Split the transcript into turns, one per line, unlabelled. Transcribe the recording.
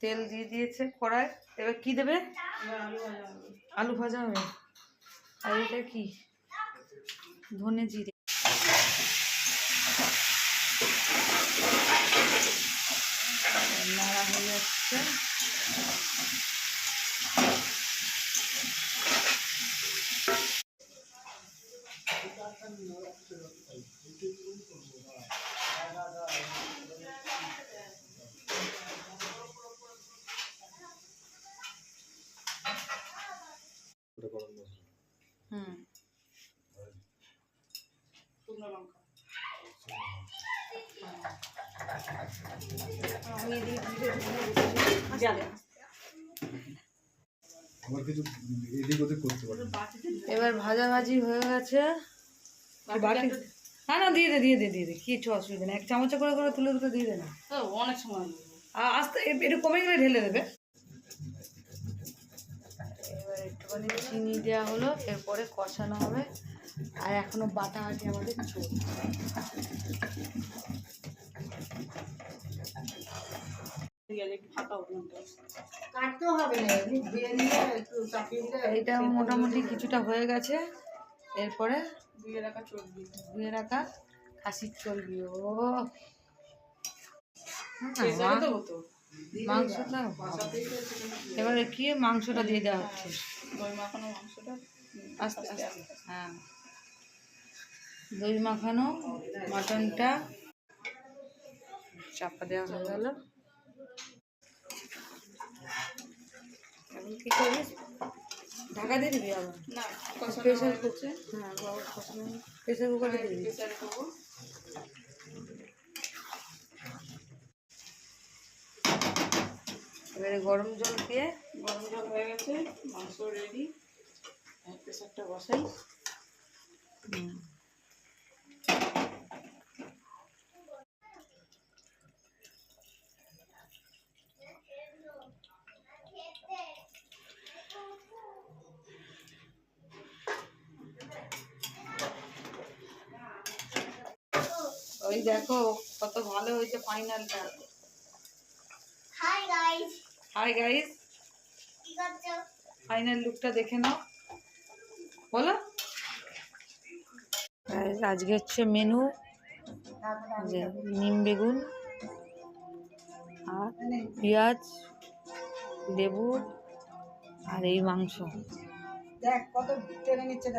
তেল দিয়ে দিয়েছে কড়াই। এবার কি দেবে? আলু ভাজা হবে। আর এটা কি? ধনে জিরে। নাড়া হয়ে যাচ্ছে। এবার ভাজাভাজি হয়ে গেছে। হ্যাঁ না, দিয়ে দে কিছু অসুবিধা নেই। 1 চামচে করে করে তুলে তুলে দিয়ে দে না, অনেক সময় আস্তে একটু কমে গেলে ঢেলে দেবে। এবার একটুখানি চিনি দেওয়া হলো, এরপরে কষানো হবে। আর এখনো বাটাবাটি আমাদের চলছে। এইটা মোটামুটি কিছুটা হয়ে গেছে। এরপরে ধুয়ে রাখা খাসির চর্বি। ও মাংসটা এবারে কি মাংসটা দিয়ে দেওয়া হচ্ছে। আস্তে আস্তে, হ্যাঁ, দই মাখানো মাটনটা চাপা দেওয়া হয়ে গেল। এখন কি করবি? ঢাকা দিয়ে দিবি আবার? না, প্রেসার করছে। হ্যাঁ, প্রেসার কুকারে দিবি। এবারে গরম জল দিয়ে, গরম জল হয়ে গেছে, মাংস রেডি। প্রেসারটা বসাই। ওই দেখো কত ভালো হয়েছে ফাইনালটা। হাই গাইস, কি করছো? ফাইনাল লুকটা দেখে নাও, বলো। আজকে হচ্ছে মেনু যে নিম বেগুন আর পেঁয়াজ, লেবু আর এই মাংস। দেখ কত টেনে নিচ্ছে।